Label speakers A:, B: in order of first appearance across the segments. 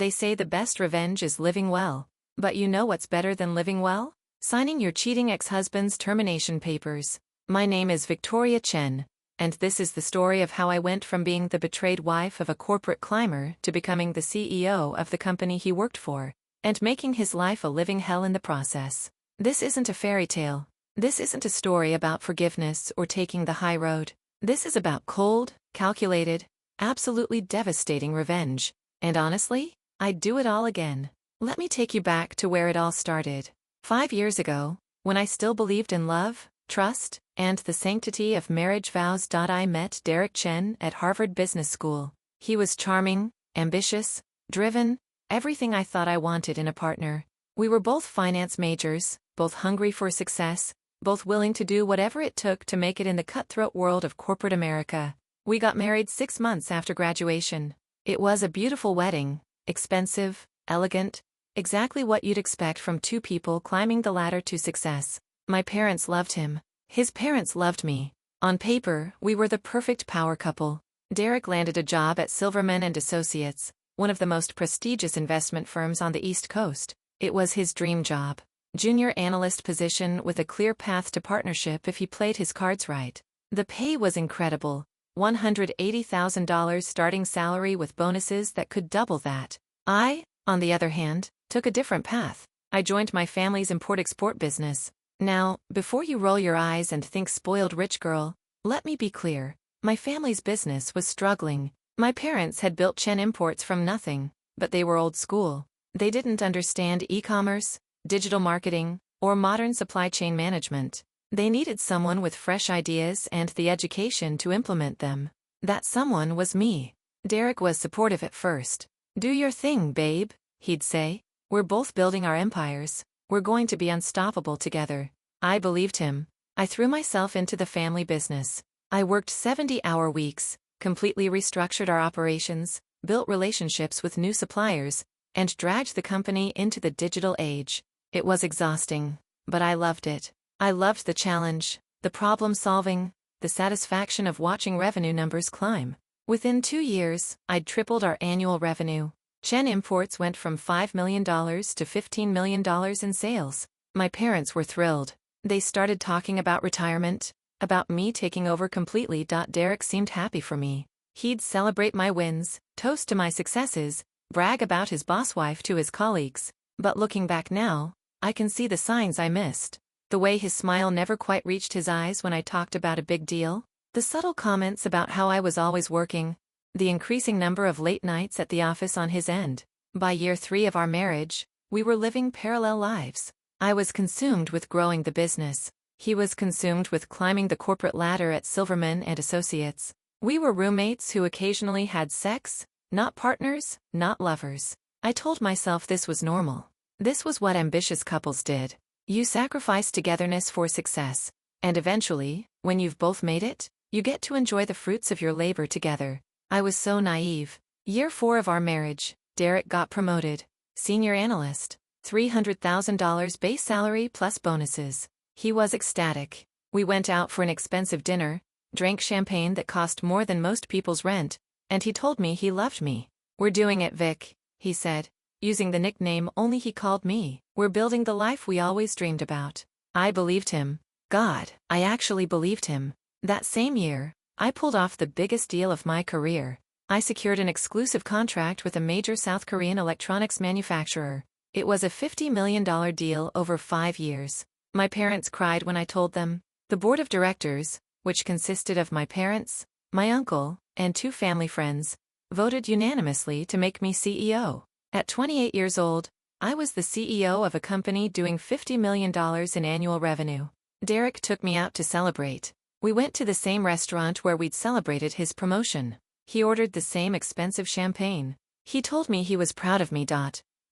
A: They say the best revenge is living well. But you know what's better than living well? Signing your cheating ex-husband's termination papers. My name is Victoria Chen, and this is the story of how I went from being the betrayed wife of a corporate climber to becoming the CEO of the company he worked for, and making his life a living hell in the process. This isn't a fairy tale. This isn't a story about forgiveness or taking the high road. This is about cold, calculated, absolutely devastating revenge. And honestly, I'd do it all again. Let me take you back to where it all started. 5 years ago, when I still believed in love, trust, and the sanctity of marriage vows. I met Victoria Chen at Harvard Business School. He was charming, ambitious, driven, everything I thought I wanted in a partner. We were both finance majors, both hungry for success, both willing to do whatever it took to make it in the cutthroat world of corporate America. We got married 6 months after graduation. It was a beautiful wedding, expensive, elegant, exactly what you'd expect from two people climbing the ladder to success. My parents loved him. His parents loved me. On paper, we were the perfect power couple. Derek landed a job at Silverman & Associates, one of the most prestigious investment firms on the East Coast. It was his dream job. Junior analyst position with a clear path to partnership if he played his cards right. The pay was incredible. $180,000 starting salary with bonuses that could double that. I, on the other hand, took a different path. I joined my family's import-export business. Now, before you roll your eyes and think spoiled rich girl, let me be clear. My family's business was struggling. My parents had built Chen Imports from nothing, but they were old school. They didn't understand e-commerce, digital marketing, or modern supply chain management. They needed someone with fresh ideas and the education to implement them. That someone was me. Derek was supportive at first. "Do your thing, babe," he'd say. "We're both building our empires. We're going to be unstoppable together." I believed him. I threw myself into the family business. I worked 70-hour weeks, completely restructured our operations, built relationships with new suppliers, and dragged the company into the digital age. It was exhausting, but I loved it. I loved the challenge, the problem-solving, the satisfaction of watching revenue numbers climb. Within 2 years, I'd tripled our annual revenue. Chen Imports went from $5 million to $15 million in sales. My parents were thrilled. They started talking about retirement, about me taking over completely. Derek seemed happy for me. He'd celebrate my wins, toast to my successes, brag about his boss wife to his colleagues. But looking back now, I can see the signs I missed. The way his smile never quite reached his eyes when I talked about a big deal, the subtle comments about how I was always working, the increasing number of late nights at the office on his end. By year 3 of our marriage, we were living parallel lives. I was consumed with growing the business. He was consumed with climbing the corporate ladder at Silverman & Associates. We were roommates who occasionally had sex, not partners, not lovers. I told myself this was normal. This was what ambitious couples did. You sacrifice togetherness for success. And eventually, when you've both made it, you get to enjoy the fruits of your labor together. I was so naive. Year 4 of our marriage, Derek got promoted. Senior analyst. $300,000 base salary plus bonuses. He was ecstatic. We went out for an expensive dinner, drank champagne that cost more than most people's rent, and he told me he loved me. "We're doing it, Vic," he said, using the nickname only he called me. "We're building the life we always dreamed about." I believed him. God, I actually believed him. That same year, I pulled off the biggest deal of my career. I secured an exclusive contract with a major South Korean electronics manufacturer. It was a $50 million deal over 5 years. My parents cried when I told them. The board of directors, which consisted of my parents, my uncle, and 2 family friends, voted unanimously to make me CEO. At 28 years old, I was the CEO of a company doing $50 million in annual revenue. Derek took me out to celebrate. We went to the same restaurant where we'd celebrated his promotion. He ordered the same expensive champagne. He told me he was proud of me.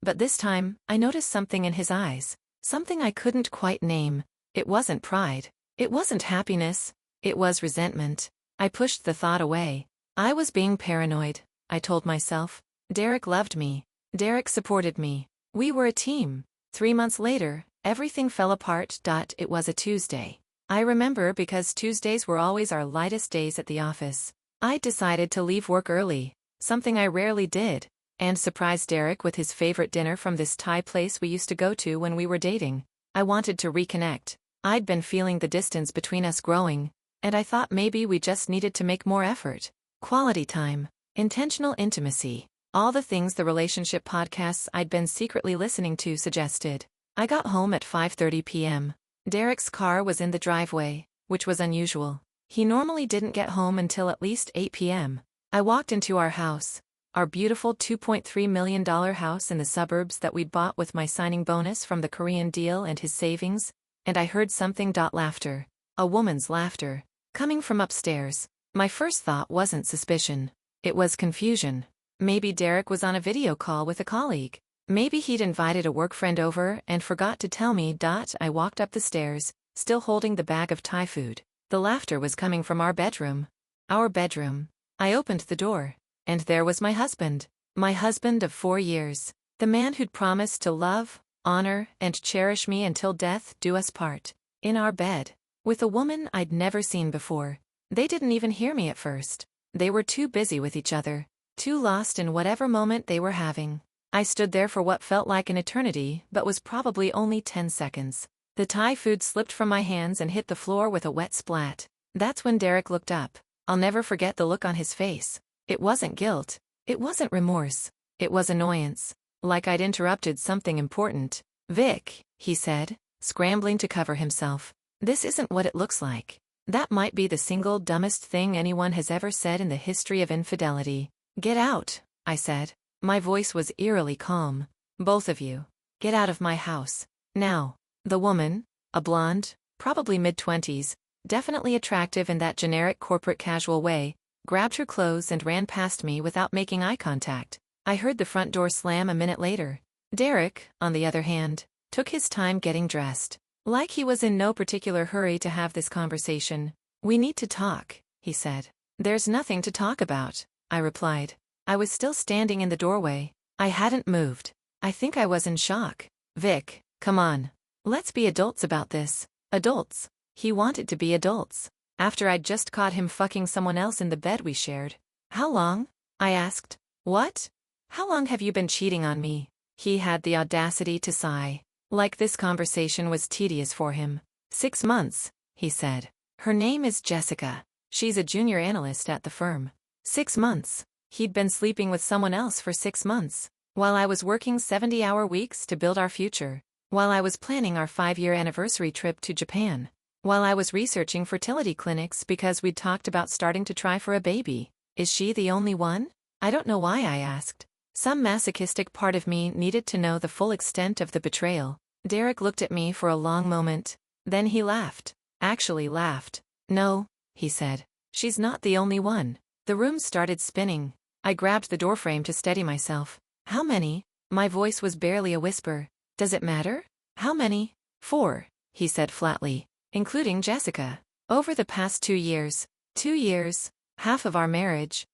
A: But this time, I noticed something in his eyes. Something I couldn't quite name. It wasn't pride. It wasn't happiness. It was resentment. I pushed the thought away. I was being paranoid, I told myself. Derek loved me. Derek supported me. We were a team. 3 months later, everything fell apart. It was a Tuesday. I remember because Tuesdays were always our lightest days at the office. I decided to leave work early, something I rarely did. And surprised Derek with his favorite dinner from this Thai place we used to go to when we were dating. I wanted to reconnect. I'd been feeling the distance between us growing, and I thought maybe we just needed to make more effort. Quality time, intentional intimacy, all the things the relationship podcasts I'd been secretly listening to suggested. I got home at 5:30 p.m. Derek's car was in the driveway, which was unusual. He normally didn't get home until at least 8 p.m. I walked into our house, our beautiful $2.3 million house in the suburbs that we'd bought with my signing bonus from the Korean deal and his savings, and I heard something. Laughter. A woman's laughter, coming from upstairs. My first thought wasn't suspicion. It was confusion. Maybe Derek was on a video call with a colleague. Maybe he'd invited a work friend over and forgot to tell me. I walked up the stairs, still holding the bag of Thai food. The laughter was coming from our bedroom. Our bedroom. I opened the door, and there was my husband. My husband of 4 years. The man who'd promised to love, honor, and cherish me until death do us part. In our bed. With a woman I'd never seen before. They didn't even hear me at first. They were too busy with each other, too lost in whatever moment they were having. I stood there for what felt like an eternity but was probably only 10 seconds. The Thai food slipped from my hands and hit the floor with a wet splat. That's when Derek looked up. I'll never forget the look on his face. It wasn't guilt. It wasn't remorse. It was annoyance. Like I'd interrupted something important. "Vic," he said, scrambling to cover himself. "This isn't what it looks like." That might be the single dumbest thing anyone has ever said in the history of infidelity. "Get out," I said. My voice was eerily calm. "Both of you. Get out of my house. Now." The woman, a blonde, probably mid-20s, definitely attractive in that generic corporate casual way, grabbed her clothes and ran past me without making eye contact. I heard the front door slam a minute later. Derek, on the other hand, took his time getting dressed. Like he was in no particular hurry to have this conversation. "We need to talk," he said. "There's nothing to talk about," I replied. I was still standing in the doorway. I hadn't moved. I think I was in shock. "Vic, come on. Let's be adults about this." Adults. He wanted to be adults. After I'd just caught him fucking someone else in the bed we shared. "How long?" I asked. "What? How long have you been cheating on me?" He had the audacity to sigh. Like this conversation was tedious for him. 6 months, he said. Her name is Jessica. She's a junior analyst at the firm. 6 months. He'd been sleeping with someone else for 6 months. While I was working 70-hour weeks to build our future. While I was planning our 5-year anniversary trip to Japan. While I was researching fertility clinics because we'd talked about starting to try for a baby. Is she the only one? I don't know why I asked. Some masochistic part of me needed to know the full extent of the betrayal. Derek looked at me for a long moment. Then he laughed. Actually laughed. "No," he said. "She's not the only one." The room started spinning. I grabbed the doorframe to steady myself. "How many?" My voice was barely a whisper. "Does it matter?" "How many?" "4," he said flatly. "Including Jessica. Over the past 2 years. 2 years. Half of our marriage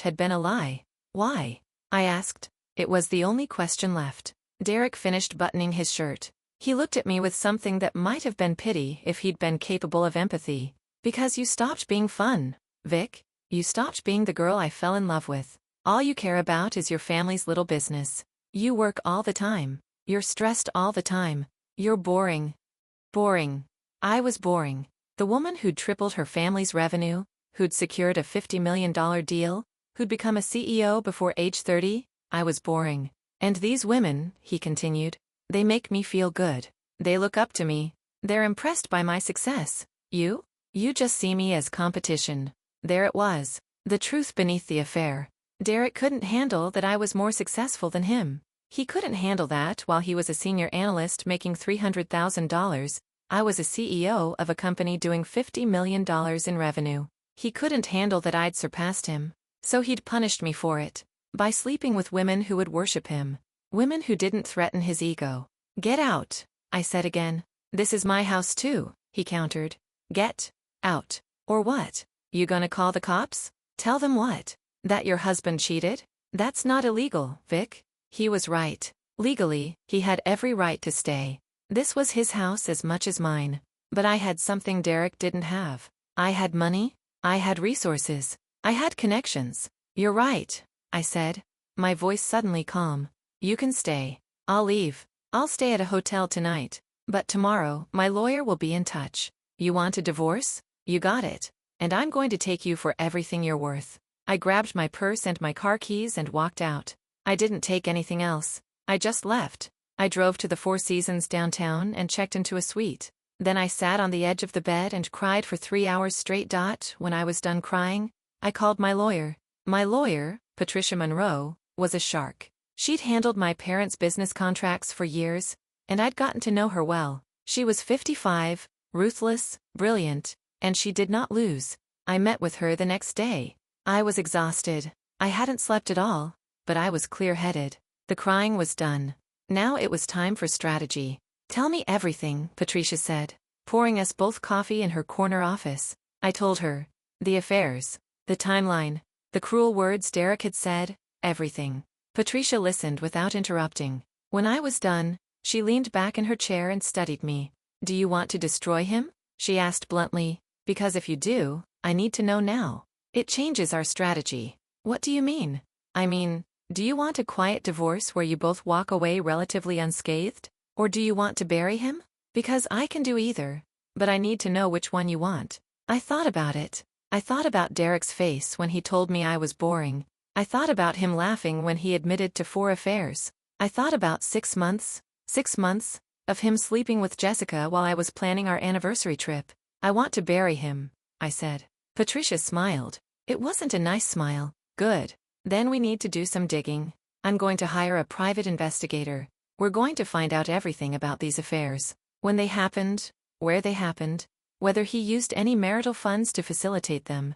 A: had been a lie." "Why?" I asked. It was the only question left. Derek finished buttoning his shirt. He looked at me with something that might have been pity if he'd been capable of empathy. "Because you stopped being fun, Vic. You stopped being the girl I fell in love with. All you care about is your family's little business. You work all the time. You're stressed all the time. You're boring." Boring. I was boring. The woman who'd tripled her family's revenue, who'd secured a $50 million deal, who'd become a CEO before age 30, I was boring. "And these women," he continued, "they make me feel good. They look up to me. They're impressed by my success. You just see me as competition." There it was. The truth beneath the affair. Derek couldn't handle that I was more successful than him. He couldn't handle that while he was a senior analyst making $300,000, I was a CEO of a company doing $50 million in revenue. He couldn't handle that I'd surpassed him. So he'd punished me for it. By sleeping with women who would worship him. Women who didn't threaten his ego. "Get out," I said again. "This is my house too," he countered. "Get out. Or what? You gonna call the cops? Tell them what? That your husband cheated? That's not illegal, Vic." He was right. Legally, he had every right to stay. This was his house as much as mine. But I had something Derek didn't have. I had money. I had resources. I had connections. "You're right," I said. my voice suddenly calm. You can stay. I'll leave. I'll stay at a hotel tonight. But tomorrow, my lawyer will be in touch. You want a divorce? You got it. And I'm going to take you for everything you're worth. I grabbed my purse and my car keys and walked out. I didn't take anything else. I just left. I drove to the Four Seasons downtown and checked into a suite. Then I sat on the edge of the bed and cried for 3 hours straight. When I was done crying, I called my lawyer. My lawyer, Patricia Monroe, was a shark. She'd handled my parents' business contracts for years, and I'd gotten to know her well. She was 55, ruthless, brilliant, and she did not lose. I met with her the next day. I was exhausted. I hadn't slept at all, but I was clear-headed. The crying was done. Now it was time for strategy. Tell me everything, Patricia said, pouring us both coffee in her corner office. I told her. The affairs. The timeline. The cruel words Derek had said. Everything. Patricia listened without interrupting. When I was done, she leaned back in her chair and studied me. Do you want to destroy him? She asked bluntly. Because if you do, I need to know now. It changes our strategy. What do you mean? I mean, do you want a quiet divorce where you both walk away relatively unscathed? Or do you want to bury him? Because I can do either. But I need to know which one you want. I thought about it. I thought about Derek's face when he told me I was boring. I thought about him laughing when he admitted to 4 affairs. I thought about 6 months, of him sleeping with Jessica while I was planning our anniversary trip. I want to bury him, I said. Patricia smiled. It wasn't a nice smile. Good. Then we need to do some digging. I'm going to hire a private investigator. We're going to find out everything about these affairs. When they happened, where they happened, whether he used any marital funds to facilitate them.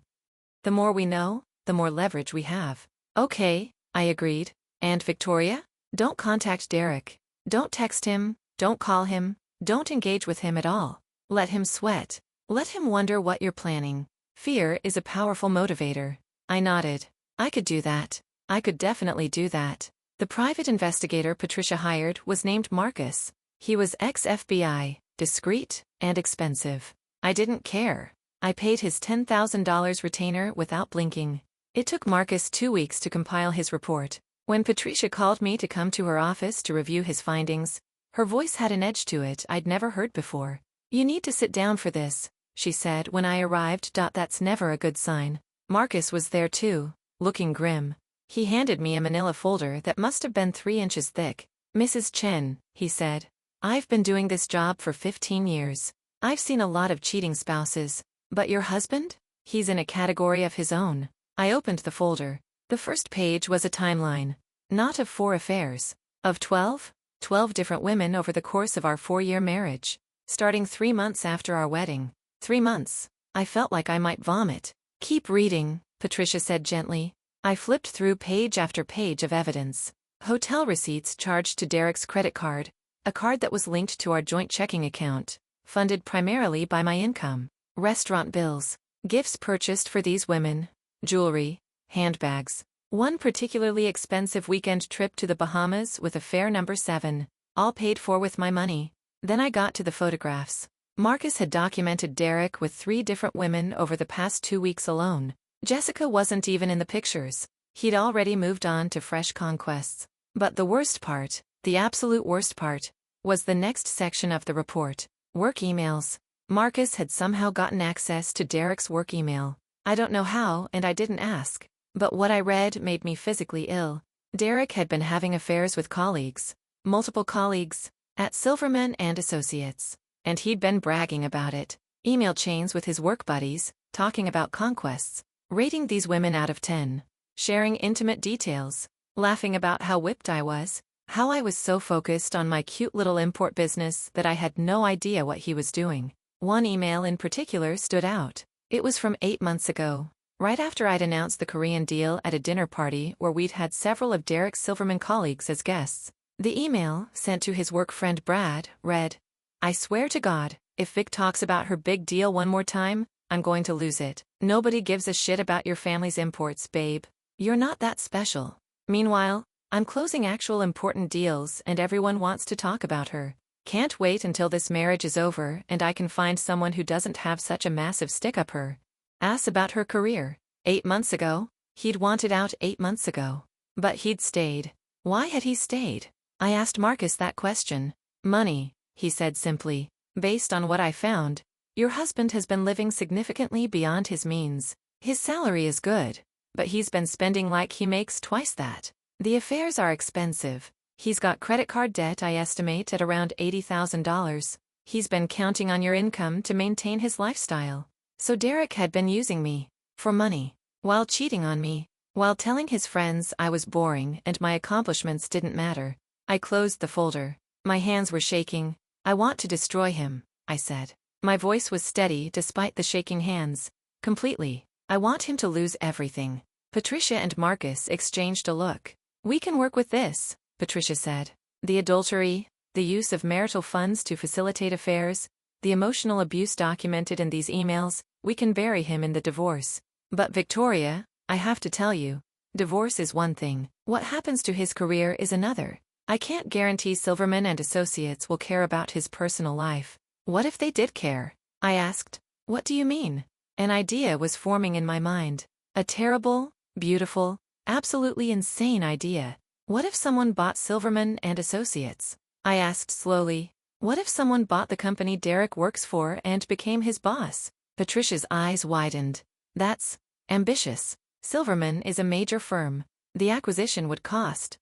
A: The more we know, the more leverage we have. Okay, I agreed. And Victoria? Don't contact Derek. Don't text him, don't call him, don't engage with him at all. Let him sweat. Let him wonder what you're planning. Fear is a powerful motivator. I nodded. I could do that. I could definitely do that. The private investigator Patricia hired was named Marcus. He was ex-FBI, discreet, and expensive. I didn't care. I paid his $10,000 retainer without blinking. It took Marcus 2 weeks to compile his report. When Patricia called me to come to her office to review his findings, her voice had an edge to it I'd never heard before. You need to sit down for this, she said when I arrived. That's never a good sign. Marcus was there too, looking grim. He handed me a manila folder that must have been 3 inches thick. Mrs. Chen, he said. I've been doing this job for 15 years. I've seen a lot of cheating spouses. But your husband? He's in a category of his own. I opened the folder. The first page was a timeline. Not of 4 affairs. Of 12? 12 different women over the course of our 4-year marriage. Starting 3 months after our wedding. 3 months. I felt like I might vomit. Keep reading, Patricia said gently. I flipped through page after page of evidence. Hotel receipts charged to Derek's credit card. A card that was linked to our joint checking account. Funded primarily by my income. Restaurant bills. Gifts purchased for these women. Jewelry. Handbags. One particularly expensive weekend trip to the Bahamas with affair number 7. All paid for with my money. Then I got to the photographs. Marcus had documented Derek with 3 different women over the past 2 weeks alone. Jessica wasn't even in the pictures. He'd already moved on to fresh conquests. But the worst part, the absolute worst part, was the next section of the report. Work emails. Marcus had somehow gotten access to Derek's work email. I don't know how, and I didn't ask. But what I read made me physically ill. Derek had been having affairs with colleagues. Multiple colleagues. At Silverman and Associates. And he'd been bragging about it. Email chains with his work buddies, talking about conquests. Rating these women out of 10. Sharing intimate details. Laughing about how whipped I was. How I was so focused on my cute little import business that I had no idea what he was doing. One email in particular stood out. It was from 8 months ago. Right after I'd announced the Korean deal at a dinner party where we'd had several of Derek's Silverman colleagues as guests. The email, sent to his work friend Brad, read, I swear to God, if Vic talks about her big deal one more time, I'm going to lose it. Nobody gives a shit about your family's imports, babe. You're not that special. Meanwhile, I'm closing actual important deals and everyone wants to talk about her. Can't wait until this marriage is over and I can find someone who doesn't have such a massive stick up her ass about her career. 8 months ago, he'd wanted out 8 months ago. But he'd stayed. Why had he stayed? I asked Marcus that question. Money, he said simply. Based on what I found, your husband has been living significantly beyond his means. His salary is good, but he's been spending like he makes twice that. The affairs are expensive. He's got credit card debt I estimate at around $80,000. He's been counting on your income to maintain his lifestyle. So Derek had been using me for money, while cheating on me, while telling his friends I was boring and my accomplishments didn't matter. I closed the folder. My hands were shaking. I want to destroy him, I said. My voice was steady despite the shaking hands. Completely. I want him to lose everything. Patricia and Marcus exchanged a look. We can work with this, Patricia said. The adultery, the use of marital funds to facilitate affairs, the emotional abuse documented in these emails, we can bury him in the divorce. But Victoria, I have to tell you, divorce is one thing. What happens to his career is another. I can't guarantee Silverman and Associates will care about his personal life. What if they did care? I asked. What do you mean? An idea was forming in my mind. A terrible, beautiful, absolutely insane idea. What if someone bought Silverman and Associates? I asked slowly. What if someone bought the company Derek works for and became his boss? Patricia's eyes widened. That's ambitious. Silverman is a major firm. The acquisition would cost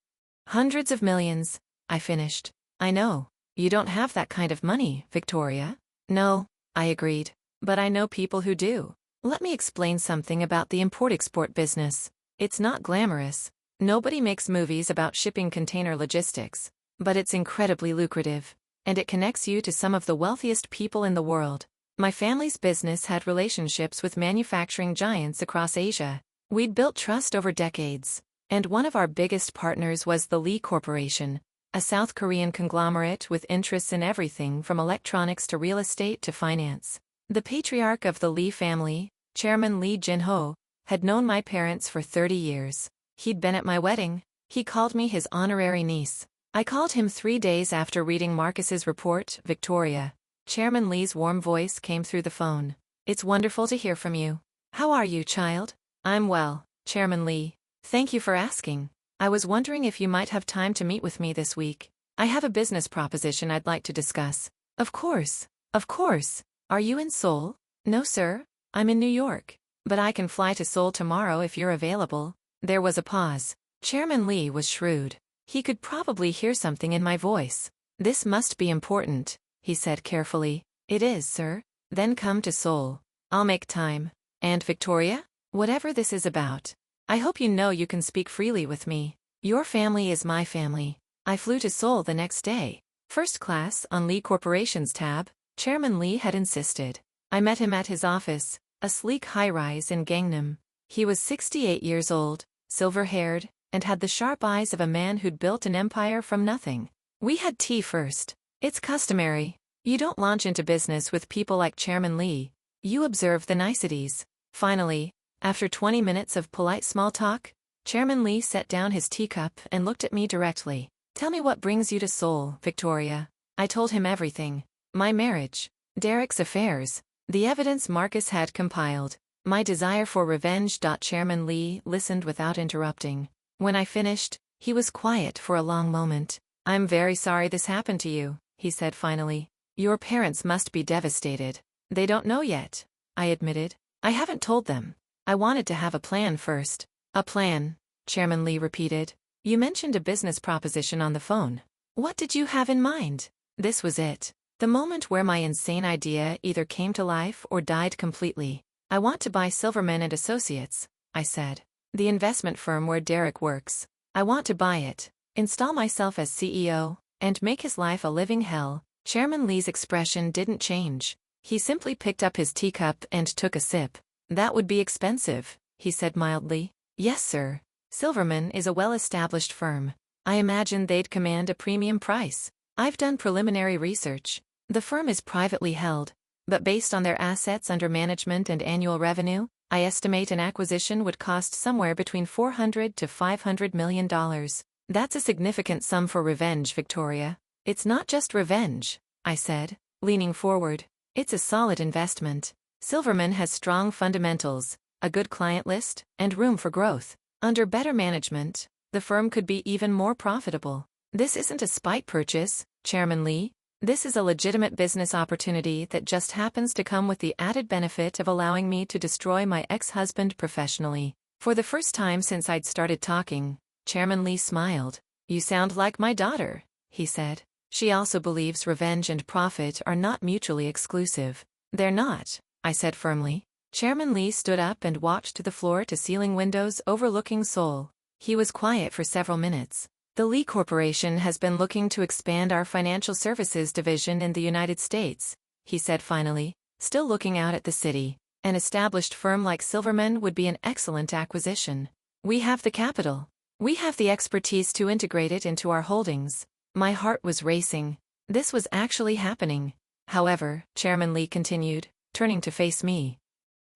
A: hundreds of millions, I finished. I know. You don't have that kind of money, Victoria. No, I agreed. But I know people who do. Let me explain something about the import-export business. It's not glamorous. Nobody makes movies about shipping container logistics. But it's incredibly lucrative. And it connects you to some of the wealthiest people in the world. My family's business had relationships with manufacturing giants across Asia. We'd built trust over decades. And one of our biggest partners was the Lee Corporation, a South Korean conglomerate with interests in everything from electronics to real estate to finance. The patriarch of the Lee family, Chairman Lee Jin-ho, had known my parents for 30 years. He'd been at my wedding. He called me his honorary niece. I called him 3 days after reading Marcus's report. Victoria. Chairman Lee's warm voice came through the phone. It's wonderful to hear from you. How are you, child? I'm well, Chairman Lee. Thank you for asking. I was wondering if you might have time to meet with me this week. I have a business proposition I'd like to discuss. Of course. Of course. Are you in Seoul? No, sir. I'm in New York. But I can fly to Seoul tomorrow if you're available. There was a pause. Chairman Lee was shrewd. He could probably hear something in my voice. This must be important, he said carefully. It is, sir. Then come to Seoul. I'll make time. And Victoria? Whatever this is about, I hope you know you can speak freely with me. Your family is my family. I flew to Seoul the next day. First class on Lee Corporation's tab, Chairman Lee had insisted. I met him at his office, a sleek high-rise in Gangnam. He was 68 years old, silver-haired, and had the sharp eyes of a man who'd built an empire from nothing. We had tea first. It's customary. You don't launch into business with people like Chairman Lee. You observe the niceties. Finally, after 20 minutes of polite small talk, Chairman Lee set down his teacup and looked at me directly. Tell me what brings you to Seoul, Victoria. I told him everything. My marriage, Derek's affairs, the evidence Marcus had compiled, my desire for revenge. Chairman Lee listened without interrupting. When I finished, he was quiet for a long moment. I'm very sorry this happened to you, he said finally. Your parents must be devastated. They don't know yet, I admitted. I haven't told them. I wanted to have a plan first. A plan, Chairman Lee repeated. You mentioned a business proposition on the phone. What did you have in mind? This was it. The moment where my insane idea either came to life or died completely. I want to buy Silverman and Associates, I said. The investment firm where Derek works. I want to buy it, install myself as CEO, and make his life a living hell. Chairman Lee's expression didn't change. He simply picked up his teacup and took a sip. That would be expensive, he said mildly. Yes, sir. Silverman is a well-established firm. I imagine they'd command a premium price. I've done preliminary research. The firm is privately held, but based on their assets under management and annual revenue, I estimate an acquisition would cost somewhere between $400 to $500 million. That's a significant sum for revenge, Victoria. It's not just revenge, I said, leaning forward. It's a solid investment. Silverman has strong fundamentals, a good client list, and room for growth. Under better management, the firm could be even more profitable. This isn't a spite purchase, Chairman Lee. This is a legitimate business opportunity that just happens to come with the added benefit of allowing me to destroy my ex-husband professionally. For the first time since I'd started talking, Chairman Lee smiled. You sound like my daughter, he said. She also believes revenge and profit are not mutually exclusive. They're not, I said firmly. Chairman Lee stood up and walked to the floor-to-ceiling windows overlooking Seoul. He was quiet for several minutes. The Lee Corporation has been looking to expand our financial services division in the United States, he said finally, still looking out at the city. An established firm like Silverman would be an excellent acquisition. We have the capital. We have the expertise to integrate it into our holdings. My heart was racing. This was actually happening. However, Chairman Lee continued, turning to face me.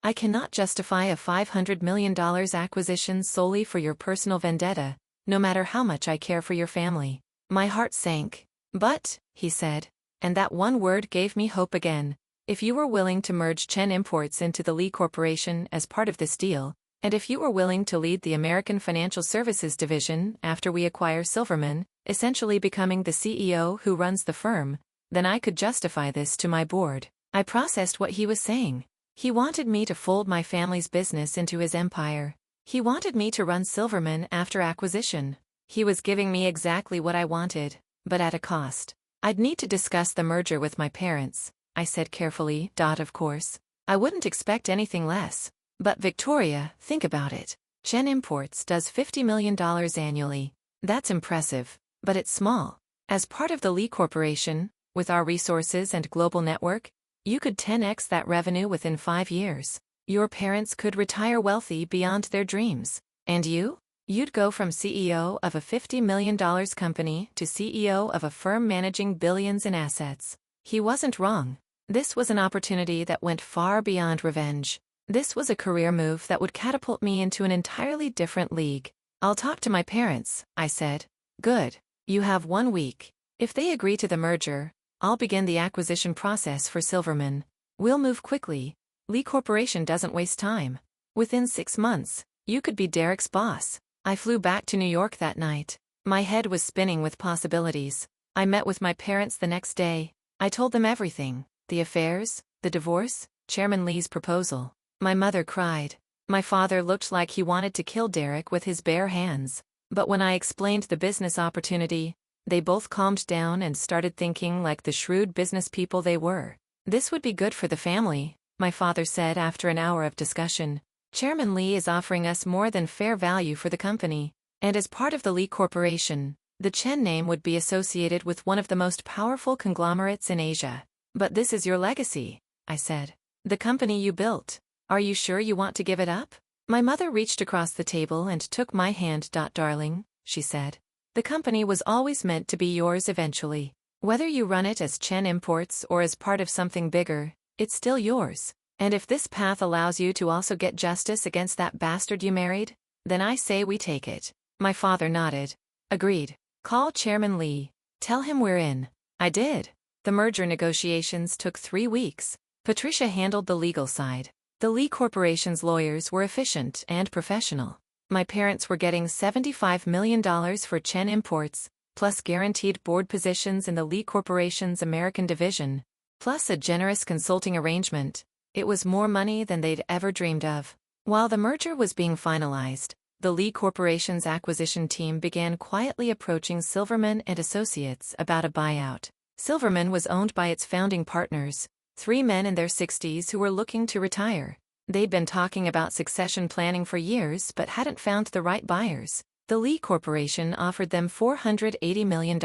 A: I cannot justify a $500 million acquisition solely for your personal vendetta, no matter how much I care for your family. My heart sank. But, he said, and that one word gave me hope again, if you were willing to merge Chen Imports into the Lee Corporation as part of this deal, and if you were willing to lead the American Financial Services Division after we acquire Silverman, essentially becoming the CEO who runs the firm, then I could justify this to my board. I processed what he was saying. He wanted me to fold my family's business into his empire. He wanted me to run Silverman after acquisition. He was giving me exactly what I wanted, but at a cost. I'd need to discuss the merger with my parents, I said carefully. Of course. I wouldn't expect anything less. But Victoria, think about it. Chen Imports does $50 million annually. That's impressive, but it's small. As part of the Lee Corporation, with our resources and global network, you could 10x that revenue within 5 years. Your parents could retire wealthy beyond their dreams. And you? You'd go from CEO of a $50 million company to CEO of a firm managing billions in assets. He wasn't wrong. This was an opportunity that went far beyond revenge. This was a career move that would catapult me into an entirely different league. I'll talk to my parents, I said. Good. You have 1 week. If they agree to the merger, I'll begin the acquisition process for Silverman. We'll move quickly. Lee Corporation doesn't waste time. Within 6 months, you could be Derek's boss. I flew back to New York that night. My head was spinning with possibilities. I met with my parents the next day. I told them everything. The affairs, the divorce, Chairman Lee's proposal. My mother cried. My father looked like he wanted to kill Derek with his bare hands. But when I explained the business opportunity, they both calmed down and started thinking like the shrewd business people they were. This would be good for the family, my father said after an hour of discussion. Chairman Lee is offering us more than fair value for the company, and as part of the Lee Corporation, the Chen name would be associated with one of the most powerful conglomerates in Asia. But this is your legacy, I said. The company you built. Are you sure you want to give it up? My mother reached across the table and took my hand. Darling, she said. The company was always meant to be yours eventually. Whether you run it as Chen Imports or as part of something bigger, it's still yours. And if this path allows you to also get justice against that bastard you married, then I say we take it. My father nodded. Agreed. Call Chairman Lee. Tell him we're in. I did. The merger negotiations took 3 weeks. Patricia handled the legal side. The Lee Corporation's lawyers were efficient and professional. My parents were getting $75 million for Chen Imports, plus guaranteed board positions in the Lee Corporation's American division, plus a generous consulting arrangement. It was more money than they'd ever dreamed of. While the merger was being finalized, the Lee Corporation's acquisition team began quietly approaching Silverman and Associates about a buyout. Silverman was owned by its founding partners, 3 men in their 60s who were looking to retire. They'd been talking about succession planning for years but hadn't found the right buyers. The Lee Corporation offered them $480 million,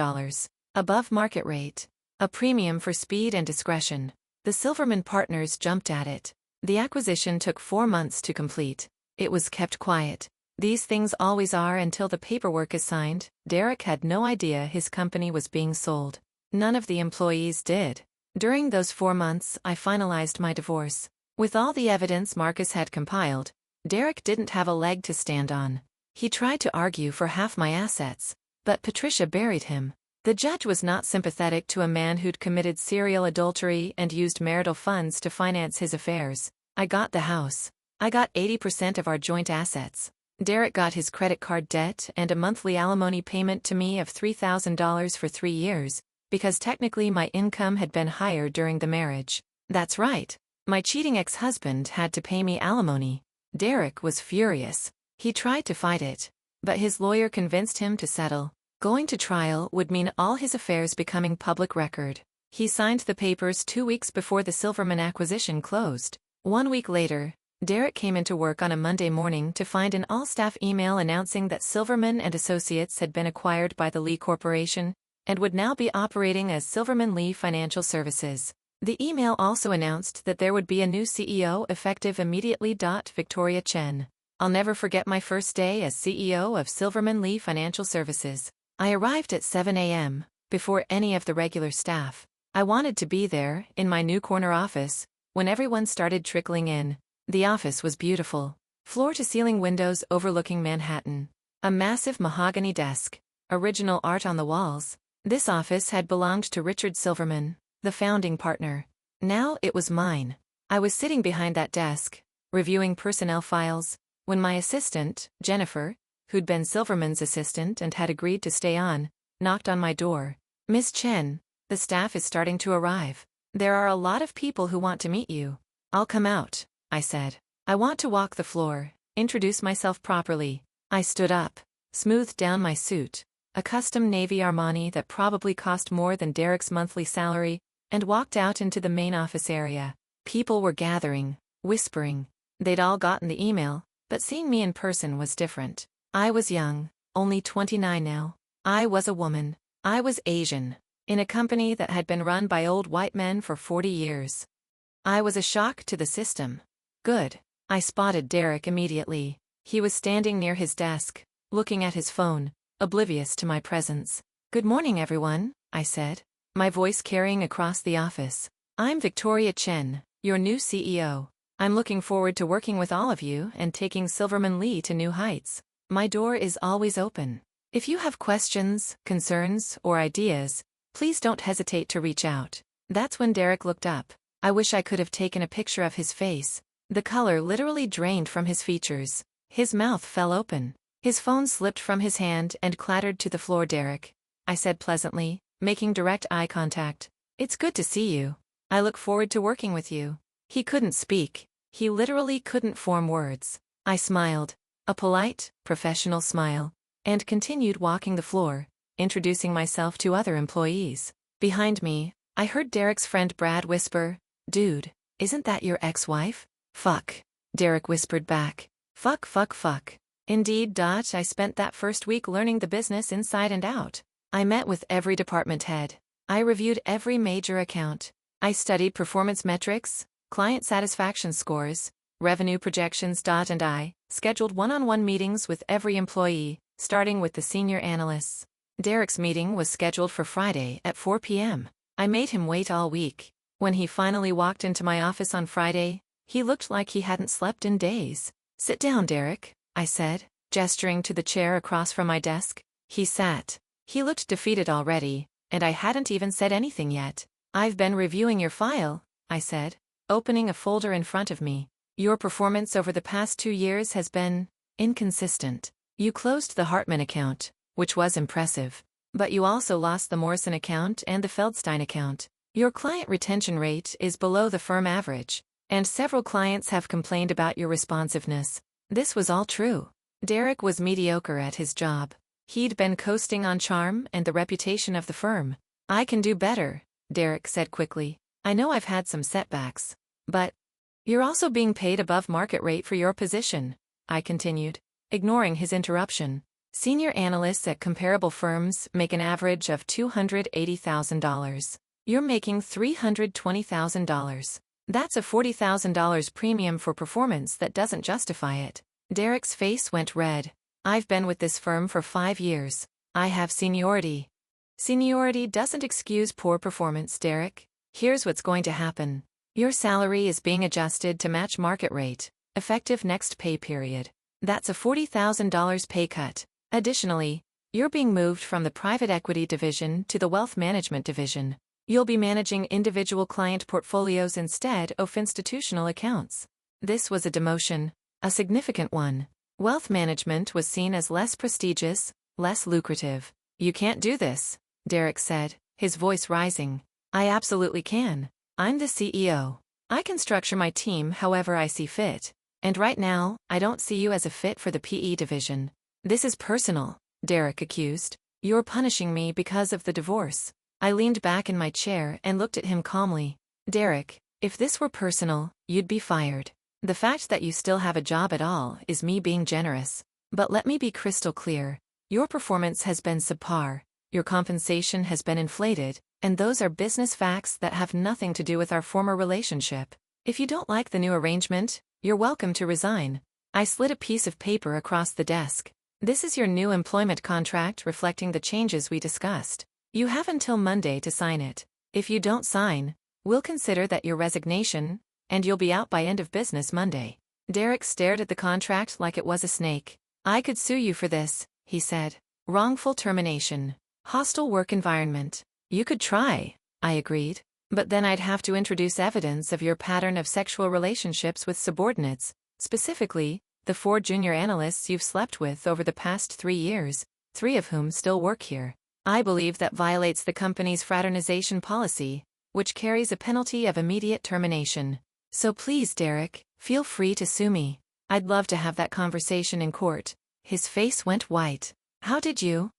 A: above market rate, a premium for speed and discretion. The Silverman partners jumped at it. The acquisition took 4 months to complete. It was kept quiet. These things always are until the paperwork is signed. Derek had no idea his company was being sold. None of the employees did. During those 4 months, I finalized my divorce. With all the evidence Marcus had compiled, Derek didn't have a leg to stand on. He tried to argue for half my assets, but Patricia buried him. The judge was not sympathetic to a man who'd committed serial adultery and used marital funds to finance his affairs. I got the house. I got 80% of our joint assets. Derek got his credit card debt and a monthly alimony payment to me of $3,000 for 3 years, because technically my income had been higher during the marriage. That's right. My cheating ex-husband had to pay me alimony. Derek was furious. He tried to fight it, but his lawyer convinced him to settle. Going to trial would mean all his affairs becoming public record. He signed the papers 2 weeks before the Silverman acquisition closed. 1 week later, Derek came into work on a Monday morning to find an all-staff email announcing that Silverman and Associates had been acquired by the Lee Corporation and would now be operating as Silverman Lee Financial Services. The email also announced that there would be a new CEO effective immediately. Victoria Chen. I'll never forget my first day as CEO of Silverman Lee Financial Services. I arrived at 7 a.m., before any of the regular staff. I wanted to be there, in my new corner office, when everyone started trickling in. The office was beautiful. Floor-to-ceiling windows overlooking Manhattan. A massive mahogany desk. Original art on the walls. This office had belonged to Richard Silverman, the founding partner. Now it was mine. I was sitting behind that desk, reviewing personnel files, when my assistant, Jennifer, who'd been Silverman's assistant and had agreed to stay on, knocked on my door. "Miss Chen, the staff is starting to arrive. There are a lot of people who want to meet you." "I'll come out," I said. "I want to walk the floor, introduce myself properly." I stood up, smoothed down my suit, a custom navy Armani that probably cost more than Derek's monthly salary, and walked out into the main office area. People were gathering, whispering. They'd all gotten the email, but seeing me in person was different. I was young, only 29 now. I was a woman. I was Asian, in a company that had been run by old white men for 40 years. I was a shock to the system. Good. I spotted Derek immediately. He was standing near his desk, looking at his phone, oblivious to my presence. "Good morning, everyone," I said, my voice carrying across the office. "I'm Victoria Chen, your new CEO. I'm looking forward to working with all of you and taking Silverman Lee to new heights. My door is always open. If you have questions, concerns, or ideas, please don't hesitate to reach out." That's when Derek looked up. I wish I could have taken a picture of his face. The color literally drained from his features. His mouth fell open. His phone slipped from his hand and clattered to the floor. "Derek," I said pleasantly, making direct eye contact. "It's good to see you. I look forward to working with you." He couldn't speak. He literally couldn't form words. I smiled, a polite, professional smile, and continued walking the floor, introducing myself to other employees. Behind me, I heard Derek's friend Brad whisper, "Dude, isn't that your ex-wife?" "Fuck," Derek whispered back. "Fuck, fuck, fuck." Indeed. I spent that first week learning the business inside and out. I met with every department head. I reviewed every major account. I studied performance metrics, client satisfaction scores, revenue projections. And I scheduled one-on-one meetings with every employee, starting with the senior analysts. Derek's meeting was scheduled for Friday at 4 p.m. I made him wait all week. When he finally walked into my office on Friday, he looked like he hadn't slept in days. "Sit down, Derek," I said, gesturing to the chair across from my desk. He sat. He looked defeated already, and I hadn't even said anything yet. "I've been reviewing your file," I said, opening a folder in front of me. "Your performance over the past 2 years has been inconsistent. You closed the Hartman account, which was impressive, but you also lost the Morrison account and the Feldstein account. Your client retention rate is below the firm average, and several clients have complained about your responsiveness." This was all true. Derek was mediocre at his job. He'd been coasting on charm and the reputation of the firm. "I can do better," Derek said quickly. "I know I've had some setbacks, but you're also being paid above market rate for your position," I continued, ignoring his interruption. "Senior analysts at comparable firms make an average of $280,000. You're making $320,000. That's a $40,000 premium for performance that doesn't justify it." Derek's face went red. "I've been with this firm for 5 years. I have seniority." "Seniority doesn't excuse poor performance, Derek. Here's what's going to happen. Your salary is being adjusted to match market rate, effective next pay period. That's a $40,000 pay cut. Additionally, you're being moved from the private equity division to the wealth management division. You'll be managing individual client portfolios instead of institutional accounts." This was a demotion, a significant one. Wealth management was seen as less prestigious, less lucrative. You can't do this, Derek said, his voice rising. I absolutely can. I'm the CEO. I can structure my team however I see fit. And right now, I don't see you as a fit for the PE division. This is personal, Derek accused. You're punishing me because of the divorce. I leaned back in my chair and looked at him calmly. Derek, if this were personal, you'd be fired. The fact that you still have a job at all is me being generous. But let me be crystal clear. Your performance has been subpar, your compensation has been inflated, and those are business facts that have nothing to do with our former relationship. If you don't like the new arrangement, you're welcome to resign. I slid a piece of paper across the desk. This is your new employment contract reflecting the changes we discussed. You have until Monday to sign it. If you don't sign, we'll consider that your resignation, and you'll be out by end of business Monday. Derek stared at the contract like it was a snake. I could sue you for this, he said. Wrongful termination. Hostile work environment. You could try, I agreed. But then I'd have to introduce evidence of your pattern of sexual relationships with subordinates, specifically, the 4 junior analysts you've slept with over the past 3 years, 3 of whom still work here. I believe that violates the company's fraternization policy, which carries a penalty of immediate termination. So please, Derek, feel free to sue me. I'd love to have that conversation in court. His face went white. How did you?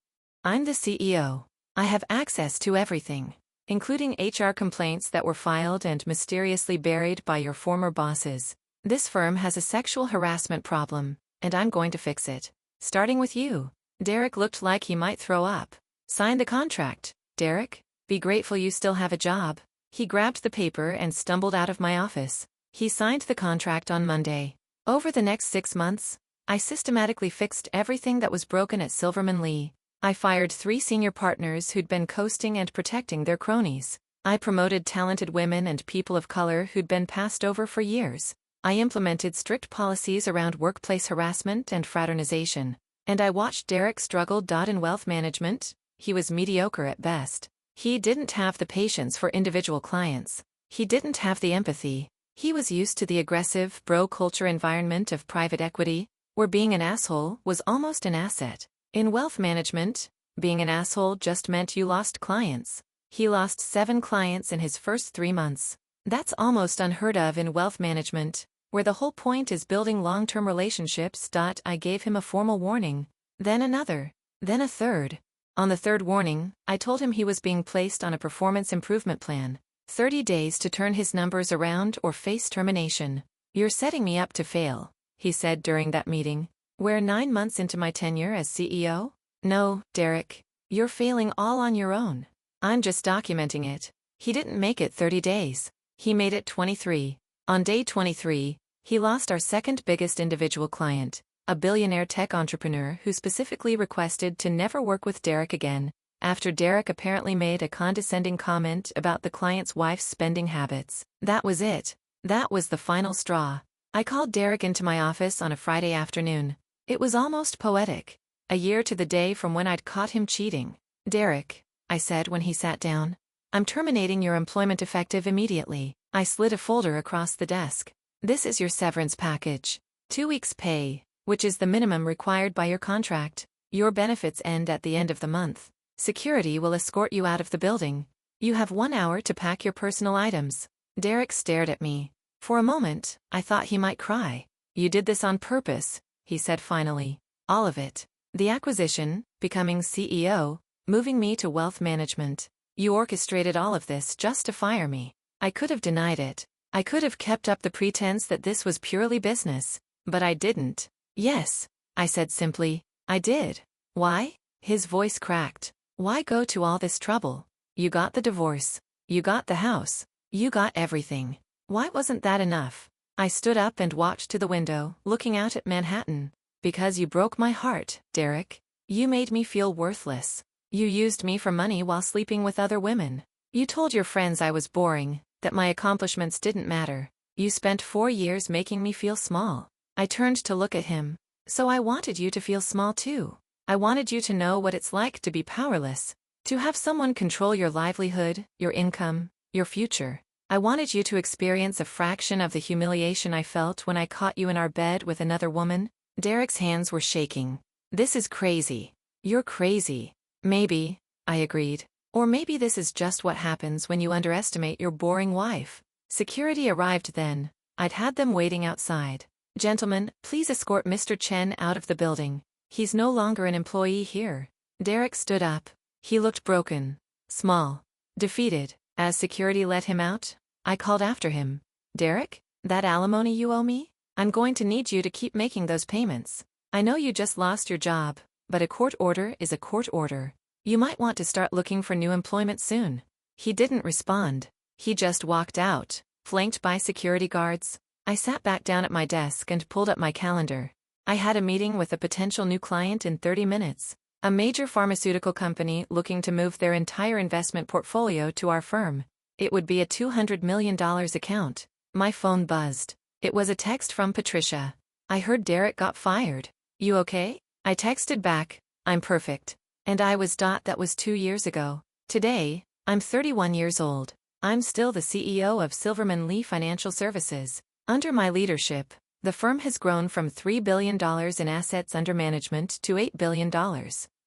A: I'm the CEO. I have access to everything, including HR complaints that were filed and mysteriously buried by your former bosses. This firm has a sexual harassment problem, and I'm going to fix it. Starting with you. Derek looked like he might throw up. Sign the contract, Derek. Be grateful you still have a job. He grabbed the paper and stumbled out of my office. He signed the contract on Monday. Over the next 6 months, I systematically fixed everything that was broken at Silverman Lee. I fired 3 senior partners who'd been coasting and protecting their cronies. I promoted talented women and people of color who'd been passed over for years. I implemented strict policies around workplace harassment and fraternization. And I watched Derek struggle. In wealth management, he was mediocre at best. He didn't have the patience for individual clients. He didn't have the empathy. He was used to the aggressive, bro-culture environment of private equity, where being an asshole was almost an asset. In wealth management, being an asshole just meant you lost clients. He lost 7 clients in his first 3 months. That's almost unheard of in wealth management, where the whole point is building long-term relationships. I gave him a formal warning, then another, then a third. On the 3rd warning, I told him he was being placed on a performance improvement plan. 30 days to turn his numbers around or face termination. You're setting me up to fail, he said during that meeting. We're 9 months into my tenure as CEO? No, Derek. You're failing all on your own. I'm just documenting it. He didn't make it 30 days. He made it 23. On day 23, he lost our second biggest individual client, a billionaire tech entrepreneur who specifically requested to never work with Derek again, after Derek apparently made a condescending comment about the client's wife's spending habits. That was it. That was the final straw. I called Derek into my office on a Friday afternoon. It was almost poetic. A year to the day from when I'd caught him cheating. Derek, I said when he sat down, I'm terminating your employment effective immediately. I slid a folder across the desk. This is your severance package. 2 weeks' pay, which is the minimum required by your contract. Your benefits end at the end of the month. Security will escort you out of the building. You have 1 hour to pack your personal items. Derek stared at me. For a moment, I thought he might cry. You did this on purpose, he said finally. All of it. The acquisition, becoming CEO, moving me to wealth management. You orchestrated all of this just to fire me. I could have denied it. I could have kept up the pretense that this was purely business. But I didn't. Yes, I said simply. I did. Why? His voice cracked. Why go to all this trouble? You got the divorce. You got the house. You got everything. Why wasn't that enough? I stood up and walked to the window, looking out at Manhattan. Because you broke my heart, Derek. You made me feel worthless. You used me for money while sleeping with other women. You told your friends I was boring, that my accomplishments didn't matter. You spent 4 years making me feel small. I turned to look at him. So I wanted you to feel small too. I wanted you to know what it's like to be powerless. To have someone control your livelihood, your income, your future. I wanted you to experience a fraction of the humiliation I felt when I caught you in our bed with another woman. Derek's hands were shaking. This is crazy. You're crazy. Maybe, I agreed. Or maybe this is just what happens when you underestimate your boring wife. Security arrived then. I'd had them waiting outside. Gentlemen, please escort Mr. Chen out of the building. He's no longer an employee here. Derek stood up. He looked broken, small, defeated. As security let him out, I called after him. Derek, that alimony you owe me? I'm going to need you to keep making those payments. I know you just lost your job, but a court order is a court order. You might want to start looking for new employment soon. He didn't respond. He just walked out, flanked by security guards. I sat back down at my desk and pulled up my calendar. I had a meeting with a potential new client in 30 minutes. A major pharmaceutical company looking to move their entire investment portfolio to our firm. It would be a $200 million account. My phone buzzed. It was a text from Patricia. I heard Derek got fired. You okay? I texted back, I'm perfect. And I was. That was 2 years ago. Today, I'm 31 years old. I'm still the CEO of Silverman Lee Financial Services. Under my leadership, the firm has grown from $3 billion in assets under management to $8 billion.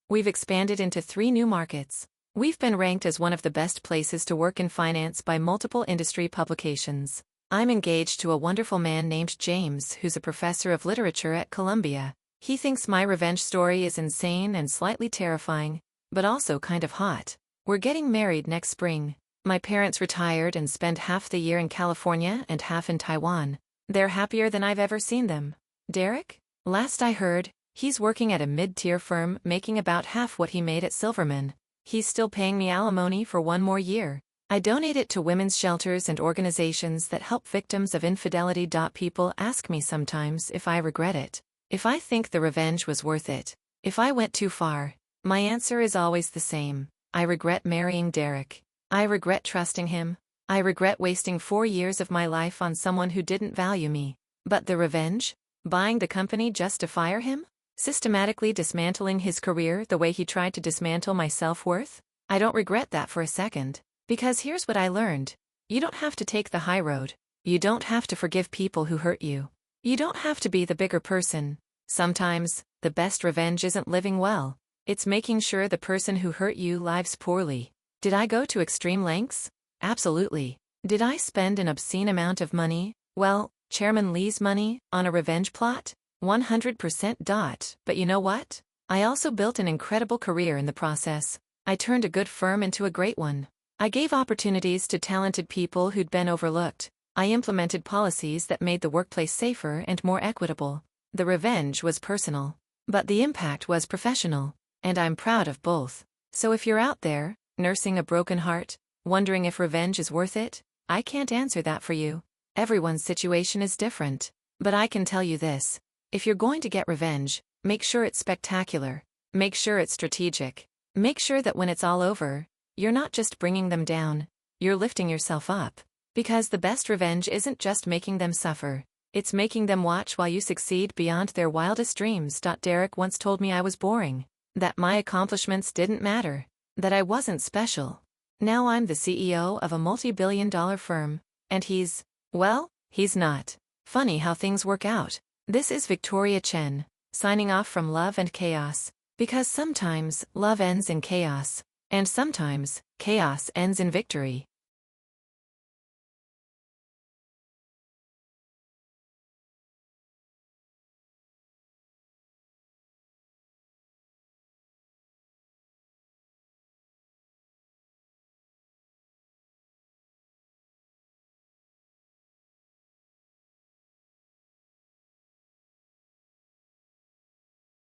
A: We've expanded into 3 new markets. We've been ranked as one of the best places to work in finance by multiple industry publications. I'm engaged to a wonderful man named James who's a professor of literature at Columbia. He thinks my revenge story is insane and slightly terrifying, but also kind of hot. We're getting married next spring. My parents retired and spend half the year in California and half in Taiwan. They're happier than I've ever seen them. Derek? Last I heard, he's working at a mid-tier firm making about half what he made at Silverman. He's still paying me alimony for 1 more year. I donate it to women's shelters and organizations that help victims of infidelity. People ask me sometimes if I regret it. If I think the revenge was worth it. If I went too far. My answer is always the same. I regret marrying Derek. I regret trusting him. I regret wasting 4 years of my life on someone who didn't value me. But the revenge? Buying the company just to fire him? Systematically dismantling his career the way he tried to dismantle my self-worth? I don't regret that for a second. Because here's what I learned. You don't have to take the high road. You don't have to forgive people who hurt you. You don't have to be the bigger person. Sometimes, the best revenge isn't living well. It's making sure the person who hurt you lives poorly. Did I go to extreme lengths? Absolutely. Did I spend an obscene amount of money, well, Chairman Lee's money, on a revenge plot? 100%. But you know what? I also built an incredible career in the process. I turned a good firm into a great one. I gave opportunities to talented people who'd been overlooked. I implemented policies that made the workplace safer and more equitable. The revenge was personal, but the impact was professional, and I'm proud of both. So if you're out there, nursing a broken heart, wondering if revenge is worth it, I can't answer that for you. Everyone's situation is different. But I can tell you this. If you're going to get revenge, make sure it's spectacular. Make sure it's strategic. Make sure that when it's all over, you're not just bringing them down, you're lifting yourself up. Because the best revenge isn't just making them suffer. It's making them watch while you succeed beyond their wildest dreams. Derek once told me I was boring. That my accomplishments didn't matter. That I wasn't special. Now I'm the CEO of a multi-billion-dollar firm. And he's not. Funny how things work out. This is Victoria Chen, signing off from Love and Chaos. Because sometimes, love ends in chaos. And sometimes, chaos ends in victory.